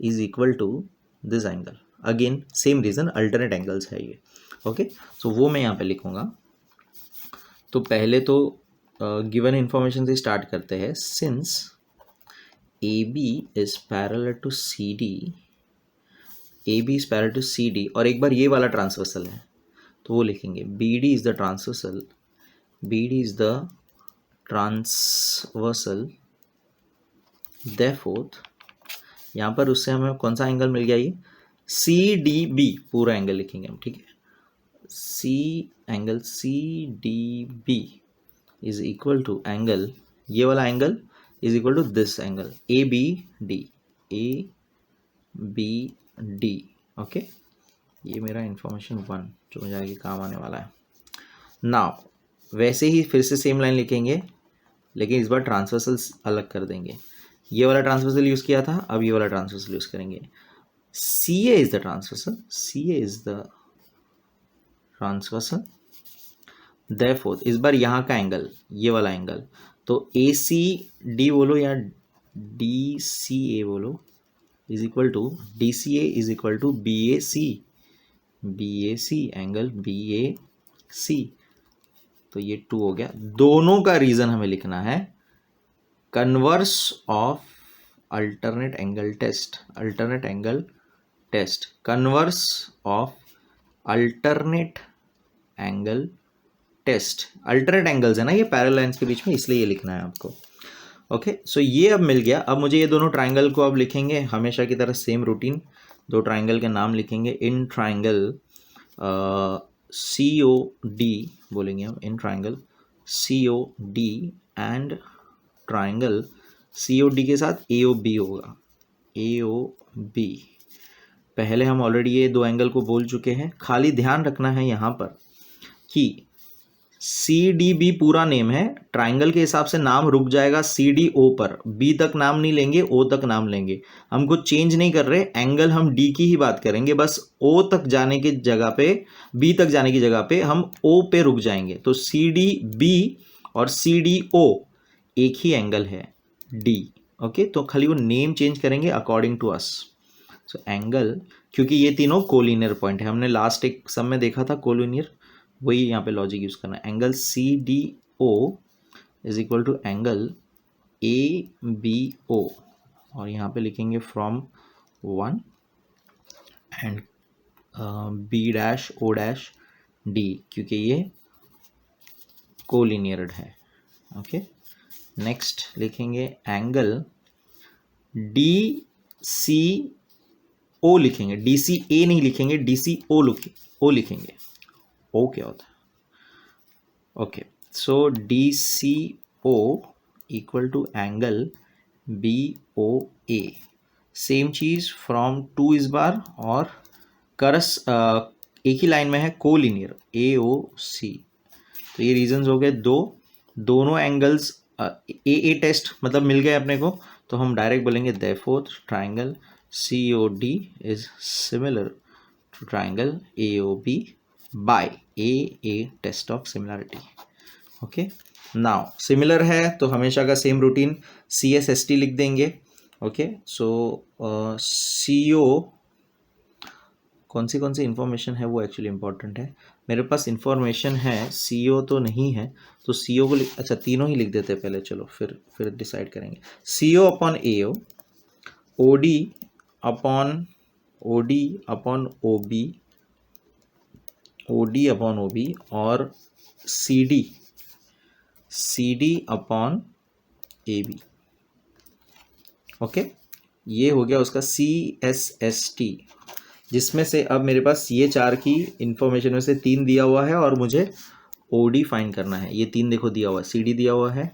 is equal to this angle, again same reason, alternate angles है ये। ओके, सो वो मैं यहाँ पे लिखूँगा। तो पहले तो गिवन इन्फॉर्मेशन से स्टार्ट करते हैं। Since A B is parallel to C D, A B is parallel to C D, और एक बार ये वाला ट्रांसवर्सल है तो वो लिखेंगे B D is the transversal, B D is the transversal, therefore यहाँ पर उससे हमें कौन सा एंगल मिल गया, ये सी डी बी पूरा एंगल लिखेंगे हम, ठीक है। C angle C D B is equal to angle, ये वाला angle is equal to this angle A B D, A B D. Okay, ये मेरा इंफॉर्मेशन 1 जो मुझे आगे काम आने वाला है। नाउ वैसे ही फिर से सेम लाइन लिखेंगे, लेकिन इस बार ट्रांसवर्सल अलग कर देंगे। ये वाला ट्रांसवर्सल यूज़ किया था, अब ये वाला ट्रांसवर्सल यूज़ करेंगे। C A is the transversal, C A is the transversal, therefore इस बार यहाँ का एंगल, ये वाला एंगल, तो ए सी डी बोलो या डी सी ए बोलो, is equal to D C A is equal to B A C, B A C angle B A C. तो ये 2 हो गया। दोनों का रीजन हमें लिखना है converse of alternate angle test, alternate angle test, converse of alternate angle test. Alternate angles है ना ये पैरेलल लाइंस के बीच में, इसलिए ये लिखना है आपको। ओके, सो ये अब मिल गया। अब मुझे ये दोनों ट्राइंगल को अब लिखेंगे हमेशा की तरह सेम रूटीन, दो ट्राइंगल के नाम लिखेंगे। इन ट्राइंगल सी ओ डी बोलेंगे हम, in triangle C O D and triangle C O D के साथ ए ओ बी होगा, ए ओ बी। पहले हम ऑलरेडी ये दो एंगल को बोल चुके हैं। खाली ध्यान रखना है यहाँ पर कि सी डी बी पूरा नेम है, ट्राइंगल के हिसाब से नाम रुक जाएगा सी डी ओ पर, बी तक नाम नहीं लेंगे, ओ तक नाम लेंगे। हम कुछ चेंज नहीं कर रहे, एंगल हम डी की ही बात करेंगे, बस ओ तक जाने की जगह पे, बी तक जाने की जगह पे हम ओ पे रुक जाएंगे। तो सी डी बी और सी डी ओ एक ही एंगल है डी। ओके, तो खाली वो नेम चेंज करेंगे according to us. So angle, क्योंकि ये तीनों कोलिनियर पॉइंट है, हमने लास्ट एक सम में देखा था कोलिनियर, वही यहाँ पे लॉजिक यूज करना है। Angle C D O is equal to angle A B O, और यहाँ पे लिखेंगे from 1 and B dash O dash D, क्योंकि ये कोलिनियर है। ओके, नेक्स्ट लिखेंगे एंगल डी सी ओ, लिखेंगे डी सी ए नहीं लिखेंगे, डी सी ओ लिखेंगे। ओ क्या होता है? Okay, so D C O equal to angle B O A. Same चीज फ्रॉम 2 इस बार, और करस एक ही लाइन में है कोलिनियर ए ओ सी। तो ये रीजंस हो गए दो, दोनों एंगल्स ए ए टेस्ट मतलब मिल गए अपने को, तो हम डायरेक्ट बोलेंगे therefore triangle C O D is similar to triangle A O B by A test of similarity. Okay, now similar है तो हमेशा का same routine C S S T लिख देंगे। ओके, सो सी ओ कौन सी इन्फॉर्मेशन है वो एक्चुअली इंपॉर्टेंट है। मेरे पास इंफॉर्मेशन है, सी ओ तो नहीं है, तो सी ओ को अच्छा तीनों ही लिख देते हैं पहले, चलो फिर डिसाइड करेंगे। C O upon A O, O D upon O B, O D upon O B, और C D upon A B. Okay, ये हो गया उसका सी एस एस टी, जिसमें से अब मेरे पास ये 4 की इंफॉर्मेशन में से 3 दिया हुआ है और मुझे ओ डी फाइंड करना है। ये 3 देखो दिया हुआ है, सी डी दिया हुआ है,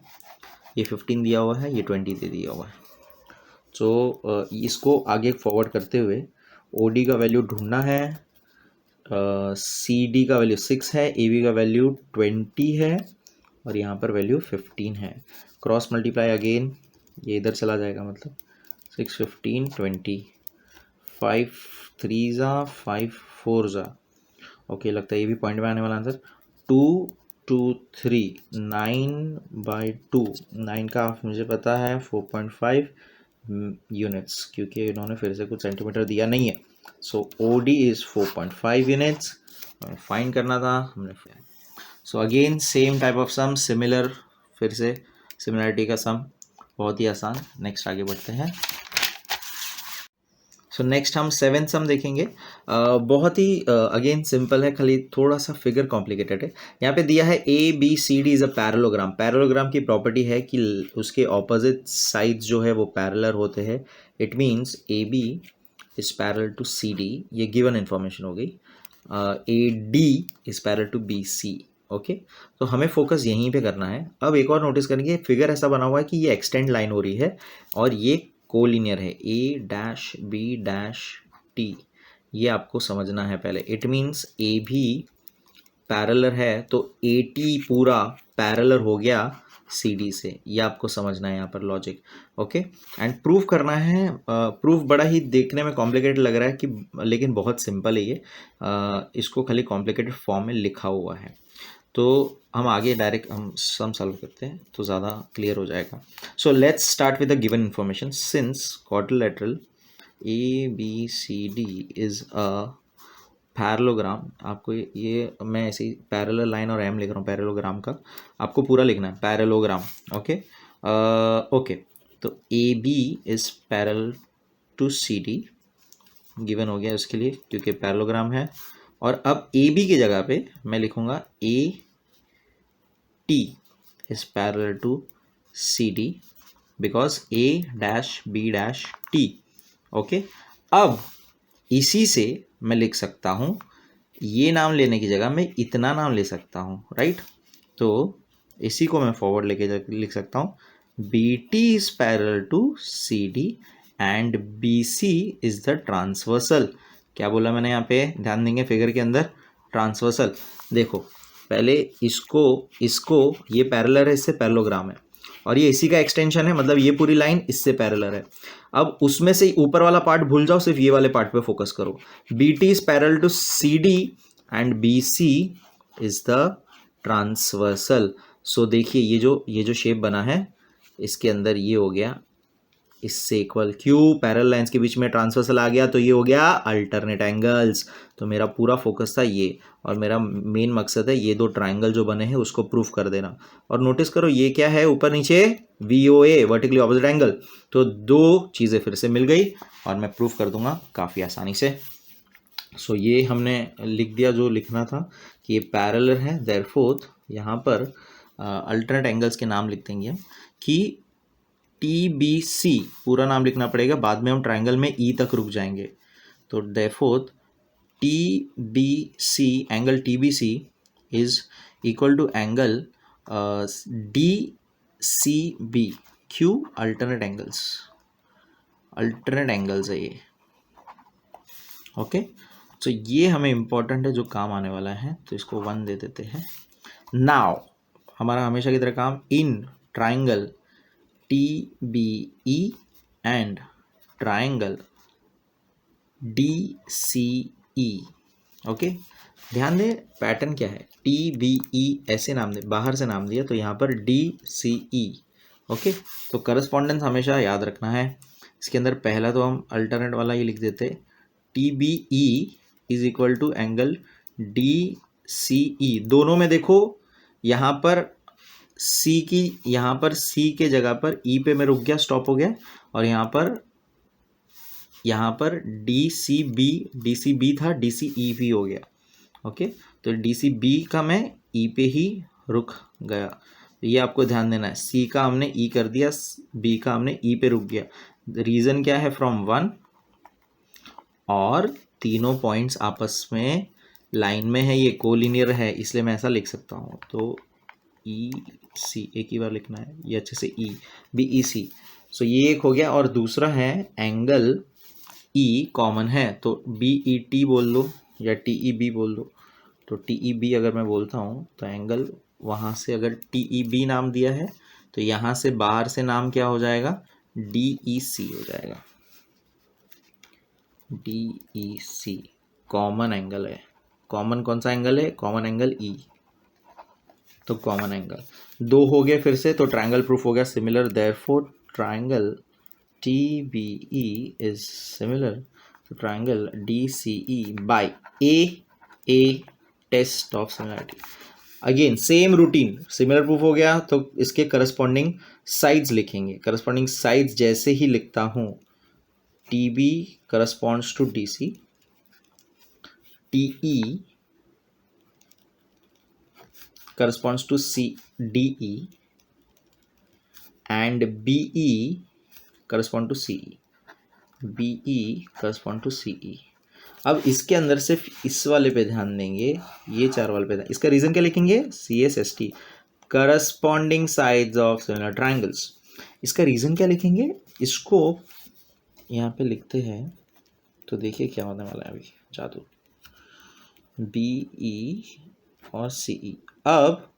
ये 15 दिया हुआ है, ये 20 दे दिया हुआ है। तो इसको आगे फॉरवर्ड करते हुए ओ डी का वैल्यू ढूंढना है, सी डी का वैल्यू 6 है, ए बी का वैल्यू 20 है, और यहाँ पर वैल्यू 15 है। क्रॉस मल्टीप्लाई अगेन ये इधर चला जाएगा, मतलब 6 15 20, 5 3 ज़ा 5 4 ज़ा, ओके लगता है ये भी पॉइंट में आने वाला आंसर। 2 2 3 9/2, 9 का हाफ मुझे पता है 4.5 यूनिट्स, क्योंकि इन्होंने फिर से कुछ सेंटीमीटर दिया नहीं है। So OD is 4.5 units, find करना था हमने। So again same type of sum, similar, फिर से सिमिलरिटी का सम, बहुत ही आसान। नेक्स्ट आगे बढ़ते हैं। सो नेक्स्ट हम 7th सम देखेंगे। बहुत ही अगेन सिंपल है, खाली थोड़ा सा फिगर कॉम्प्लिकेटेड है। यहाँ पे दिया है ABCD is a parallelogram. Parallelogram की प्रॉपर्टी है कि उसके ऑपोजिट साइड्स जो है वो पैरेलल होते हैं। It means AB is parallel to CD, ये गिवन इन्फॉर्मेशन हो गई। AD is parallel to BC, okay. तो हमें फोकस यहीं पे करना है। अब एक और नोटिस करेंगे, फिगर ऐसा बना हुआ है कि ये एक्सटेंड लाइन हो रही है और ये कोलिनियर है, A-B-T, ये आपको समझना है पहले। इट मीन्स AB पैरेलल है तो AT पूरा पैरेलल हो गया CD से, ये आपको समझना है यहाँ पर लॉजिक, ओके। एंड प्रूफ करना है। प्रूफ बड़ा ही देखने में कॉम्प्लिकेटेड लग रहा है कि, लेकिन बहुत सिंपल है ये। इसको खाली कॉम्प्लिकेटेड फॉर्म में लिखा हुआ है, तो हम आगे डायरेक्ट हम सम सॉल्व करते हैं तो ज़्यादा क्लियर हो जाएगा। सो let's start with the given information. Since quadrilateral ABCD is a parallelogram, आपको ये मैं ऐसे ही पैरेलल लाइन और M लिख रहा हूँ पैरेललोग्राम का, आपको पूरा लिखना है पैरेललोग्राम, ओके। ओके, तो AB is parallel to CD, given हो गया उसके लिए क्योंकि पैरेललोग्राम है। और अब AB की जगह पे मैं लिखूँगा AT is parallel to CD because A-B-T, okay. अब इसी से मैं लिख सकता हूँ, ये नाम लेने की जगह मैं इतना नाम ले सकता हूँ, राइट। तो इसी को मैं फॉरवर्ड लेके लिख सकता हूँ, BT is parallel to CD and BC is the transversal। क्या बोला मैंने यहाँ पे, ध्यान देंगे फिगर के अंदर, ट्रांसवर्सल। देखो पहले इसको ये पैरेलल है, इससे पैरेललोग्राम है, और ये इसी का एक्सटेंशन है, मतलब ये पूरी लाइन इससे पैरेलल है। अब उसमें से ऊपर वाला पार्ट भूल जाओ, सिर्फ ये वाले पार्ट पे फोकस करो। BT is parallel to CD and BC is the transversal. So देखिए ये जो शेप बना है, इसके अंदर ये हो गया इससे इक्वल, क्यों, पैरेलल लाइंस के बीच में ट्रांसवर्सल आ गया तो ये हो गया अल्टरनेट एंगल्स। तो मेरा पूरा फोकस था ये, और मेरा मेन मकसद है ये दो ट्राइंगल जो बने हैं उसको प्रूफ कर देना। और नोटिस करो ये क्या है, ऊपर नीचे VOA, वर्टिकली ऑपोजिट एंगल। तो दो चीज़ें फिर से मिल गई और मैं प्रूफ कर दूंगा काफ़ी आसानी से। सो ये हमने लिख दिया जो लिखना था कि ये पैरेलल है, देयरफॉर यहाँ पर अल्टरनेट एंगल्स के नाम लिख देंगे कि TBC पूरा नाम लिखना पड़ेगा, बाद में हम ट्राइंगल में E तक रुक जाएंगे। तो therefore TBC, angle TBC is equal to angle DCB। क्यों, अल्टरनेट एंगल्स है ये, ओके। तो ये हमें इंपॉर्टेंट है, जो काम आने वाला है, तो इसको 1 दे देते हैं। नाउ हमारा हमेशा की तरह काम, in triangle TBE and triangle DCE, okay. ध्यान दे पैटर्न क्या है, TBE ऐसे नाम दे, बाहर से नाम दिया, तो यहाँ पर DCE, ओके। तो करस्पॉन्डेंस हमेशा याद रखना है। इसके अंदर पहला तो हम अल्टरनेट वाला ही लिख देते, TBE is equal to angle DCE। दोनों में देखो यहाँ पर C के जगह पर E पे मैं रुक गया, स्टॉप हो गया, और यहाँ पर DCB था, DCE भी हो गया, ओके। तो DCB का मैं E पे ही रुक गया, ये आपको ध्यान देना है। C का हमने E कर दिया, B का हमने E पे रुक गया। रीज़न क्या है, फ्रॉम 1, और तीनों पॉइंट्स आपस में लाइन में है, ये कोलिनियर है, इसलिए मैं ऐसा लिख सकता हूँ। तो EC एक ही बार लिखना है, ये अच्छे से BEC। सो ये एक हो गया, और दूसरा है एंगल E कॉमन है, तो BET बोल लो या TEB बोल लो। तो TEB अगर मैं बोलता हूँ तो एंगल, वहाँ से अगर TEB नाम दिया है तो यहाँ से बाहर से नाम क्या हो जाएगा, DEC हो जाएगा। DEC कॉमन एंगल है। कॉमन कौन सा एंगल है, कॉमन एंगल E, तो कॉमन एंगल दो हो गए फिर से, तो ट्रायंगल प्रूफ हो गया similar. Therefore triangle TBE is similar to triangle DCE by A test of similarity. Again same routine, similar proof हो गया तो इसके करस्पॉन्डिंग साइड्स लिखेंगे। करस्पॉन्डिंग साइड्स जैसे ही लिखता हूँ, TB corresponds to DC, TE corresponds to DE and BE correspond to CE, BE correspond to CE। अब इसके अंदर सिर्फ इस वाले पे ध्यान देंगे, ये चार वाले पे ध्यान, इसका रीजन क्या लिखेंगे, CSST corresponding sides of similar triangles. इसका रीजन क्या लिखेंगे, इसको यहाँ पे लिखते हैं तो देखिए क्या होने वाला है अभी जादू, BE और CE। अब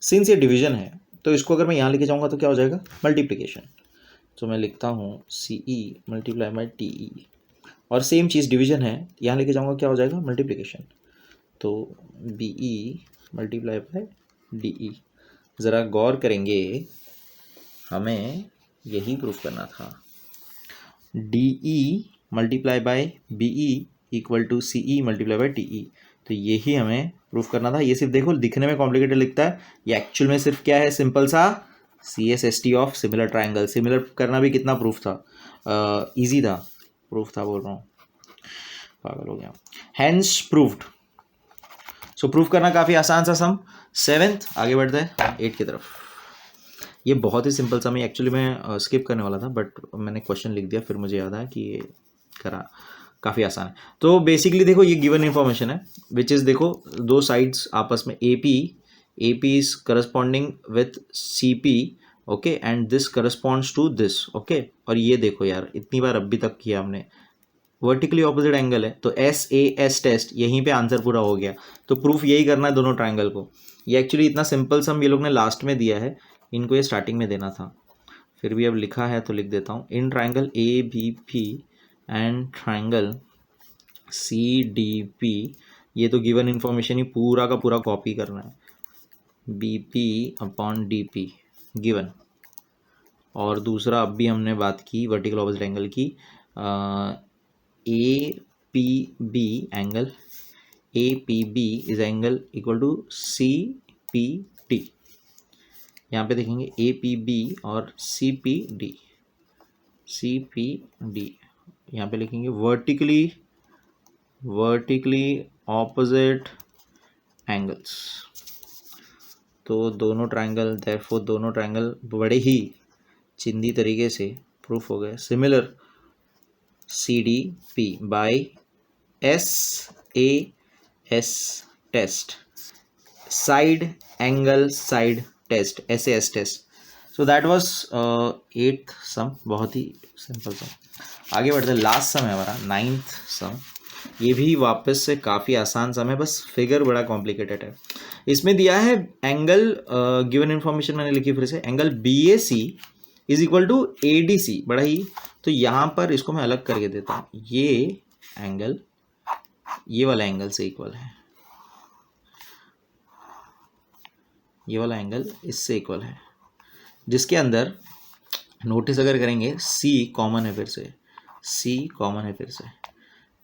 सिंस ये डिवीजन है तो इसको अगर मैं यहाँ लेके जाऊँगा तो क्या हो जाएगा, मल्टीप्लिकेशन। तो मैं लिखता हूँ CE मल्टीप्लाई बाई TE, और सेम चीज़ डिवीजन है, यहाँ लेके जाऊँगा क्या हो जाएगा, मल्टीप्लिकेशन। तो BE मल्टीप्लाई बाई DE। ज़रा गौर करेंगे, हमें यही प्रूफ करना था, DE multiply by BE equal to CE multiply by TE। तो यही हमें प्रूफ करना था। ये सिर्फ देखो दिखने में कॉम्प्लिकेटेड लिखता है, ये एक्चुअल में सिर्फ क्या है, सिंपल सा CSST of similar triangle. Similar करना भी कितना प्रूफ था, इजी था, प्रूफ था बोल रहा हूँ, पागल हो गया। Hence proved. सो प्रूफ करना काफ़ी आसान सा सम। 7th आगे बढ़ते हैं 8 की तरफ। ये बहुत ही सिंपल सम है, एक्चुअली मैं स्किप करने वाला था बट मैंने क्वेश्चन लिख दिया, फिर मुझे याद आया कि ये करा, काफ़ी आसान है। तो बेसिकली देखो ये गिवन इन्फॉर्मेशन है विच इज़, देखो दो साइड्स आपस में AP is corresponding with CP, okay, and this corresponds to this, okay. और ये देखो यार इतनी बार अभी तक किया हमने, वर्टिकली ऑपोजिट एंगल है, तो SAS टेस्ट यहीं पे आंसर पूरा हो गया। तो प्रूफ यही करना है दोनों ट्राइंगल को। ये एक्चुअली इतना सिंपल सम ये लोग ने लास्ट में दिया है, इनको ये स्टार्टिंग में देना था, फिर भी अब लिखा है तो लिख देता हूँ। In triangle ABP and triangle CDP, ये तो गिवन इन्फॉर्मेशन ही पूरा का पूरा कॉपी करना है, BP अपॉन DP गिवन। और दूसरा अब भी हमने बात की वर्टिकल ऑपोजिट एंगल की, APB angle, APB is angle equal to CPD। यहाँ पे देखेंगे APB और CPD, यहाँ पे लिखेंगे वर्टिकली ऑपोजिट एंगल्स। तो दोनों ट्राइंगल, देयरफॉर दोनों ट्राइंगल बड़े ही चिंदी तरीके से प्रूफ हो गए similar CDP by SAS test, side angle side test, SAS test. So that was 8th sum, बहुत ही सिंपल सम। आगे बढ़ते हैं, लास्ट सम है हमारा 9th सम। ये भी वापस से काफ़ी आसान सम है, बस फिगर बड़ा कॉम्प्लिकेटेड है। इसमें दिया है एंगल, गिवन इन्फॉर्मेशन मैंने लिखी फिर से, angle BAC is equal to ADC, बड़ा ही, तो यहाँ पर इसको मैं अलग करके देता हूँ, ये एंगल ये वाला एंगल से इक्वल है, ये वाला एंगल इससे इक्वल है, जिसके अंदर नोटिस अगर करेंगे C कॉमन है, फिर से C कॉमन है फिर से,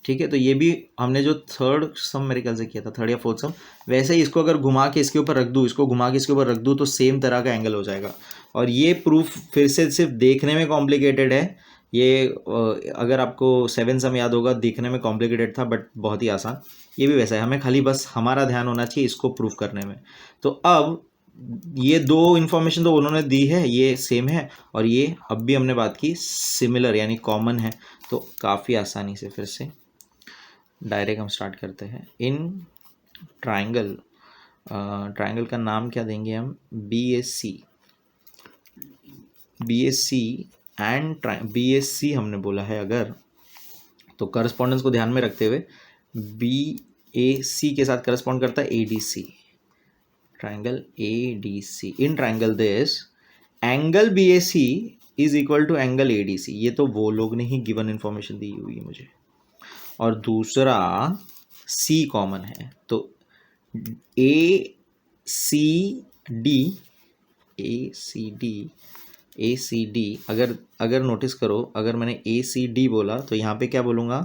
ठीक है। तो ये भी हमने जो थर्ड सम मेरे ख्याल से किया था, थर्ड या फोर्थ सम, वैसे ही इसको अगर घुमा के इसके ऊपर रख दूँ, इसको घुमा के इसके ऊपर रख दूँ तो सेम तरह का एंगल हो जाएगा। और ये प्रूफ फिर से सिर्फ देखने में कॉम्प्लिकेटेड है, ये अगर आपको 7 सम याद होगा, देखने में कॉम्प्लिकेटेड था बट बहुत ही आसान। ये भी वैसा है, हमें खाली बस हमारा ध्यान होना चाहिए इसको प्रूफ करने में। तो अब ये दो इन्फॉर्मेशन तो उन्होंने दी है, ये सेम है, और ये अब भी हमने बात की सिमिलर यानी कॉमन है, तो काफ़ी आसानी से फिर से डायरेक्ट हम स्टार्ट करते हैं। इन ट्राइंगल, ट्राइंगल का नाम क्या देंगे हम, BAC एंड BAC हमने बोला है अगर, तो करस्पॉन्डेंस को ध्यान में रखते हुए BAC के साथ करस्पॉन्ड करता है ADC, triangle ADC। In triangle this angle B A C is equal to angle A D C, ये तो वो लोग ने ही गिवन इन्फॉर्मेशन दी हुई है मुझे। और दूसरा सी कॉमन है, तो ए सी डी, ए सी डी, अगर नोटिस करो, अगर मैंने ए सी डी बोला तो यहाँ पे क्या बोलूँगा,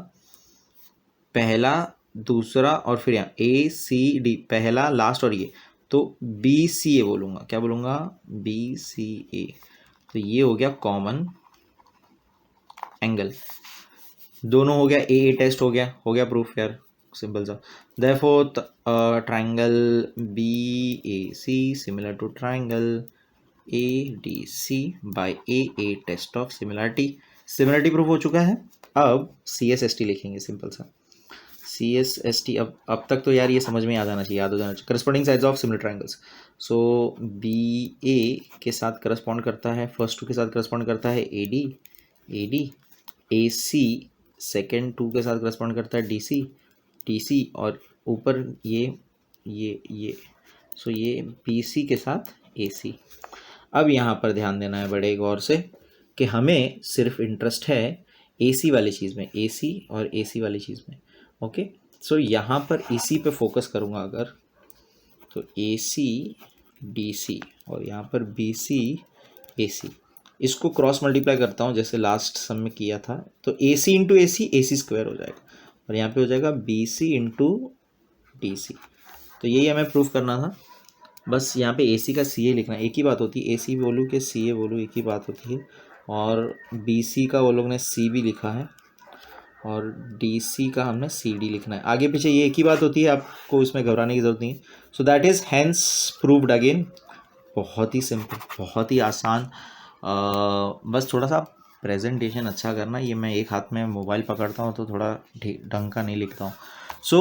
पहला दूसरा और फिर यहाँ ए सी डी, पहला लास्ट और ये, तो बी सी ए बोलूँगा। क्या बोलूँगा, बी सी ए। तो ये हो गया कॉमन एंगल, दोनों हो गया, ए टेस्ट हो गया प्रूफ यार, सिंपल सा। Therefore triangle B A C similar to triangle A D C by A test of similarity proof हो चुका है। अब सी एस एस टी लिखेंगे, सिंपल सा सी एस एस टी। अब तक तो यार ये समझ में आ जाना चाहिए, याद हो जाना चाहिए। Corresponding sides of similar triangles, so B A के साथ करस्पॉन्ड करता है, फर्स्ट टू के साथ करस्पॉन्ड करता है A D, A C second two के साथ करस्पॉन्ड करता है डी सी, और ऊपर ये सो ये बी सी के साथ ए सी। अब यहाँ पर ध्यान देना है बड़े गौर से कि हमें सिर्फ इंटरेस्ट है ए सी वाली चीज़ में, ए सी और ए सी वाली चीज़ में। ओके, सो यहाँ पर ए सी पे फोकस करूँगा अगर, तो ए सी डी सी और यहाँ पर बी सी ए सी, इसको क्रॉस मल्टीप्लाई करता हूँ जैसे लास्ट सम में किया था, तो ए सी इंटू ए सी स्क्वायर हो जाएगा, और यहाँ पे हो जाएगा B C into D C. तो यही हमें प्रूफ करना था, बस यहाँ पे ए सी का सी ए लिखना, एक ही बात होती है, ए सी बोलूँ कि सी ए बोलूँ एक ही बात होती है। और बी सी का वो लोग ने सी भी लिखा है, और डी सी का हमने सी डी लिखना है, आगे पीछे ये एक ही बात होती है, आपको इसमें घबराने की ज़रूरत नहीं है। So that is hence proved again, बहुत ही सिंपल, बहुत ही आसान। बस थोड़ा सा प्रेजेंटेशन अच्छा करना, ये मैं एक हाथ में मोबाइल पकड़ता हूँ तो थोड़ा ढंग का नहीं लिखता हूँ। सो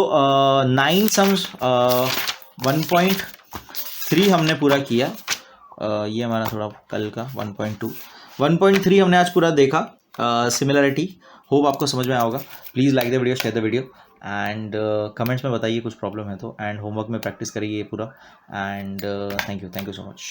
9 सम्स 1.3 हमने पूरा किया, ये हमारा थोड़ा कल का 1.3 हमने आज पूरा देखा, सिमिलरिटी। होप आपको समझ में आया होगा। Please like the video, share the video, and comments में बताइए कुछ प्रॉब्लम है तो, एंड होमवर्क में प्रैक्टिस करिए पूरा, and thank you so much.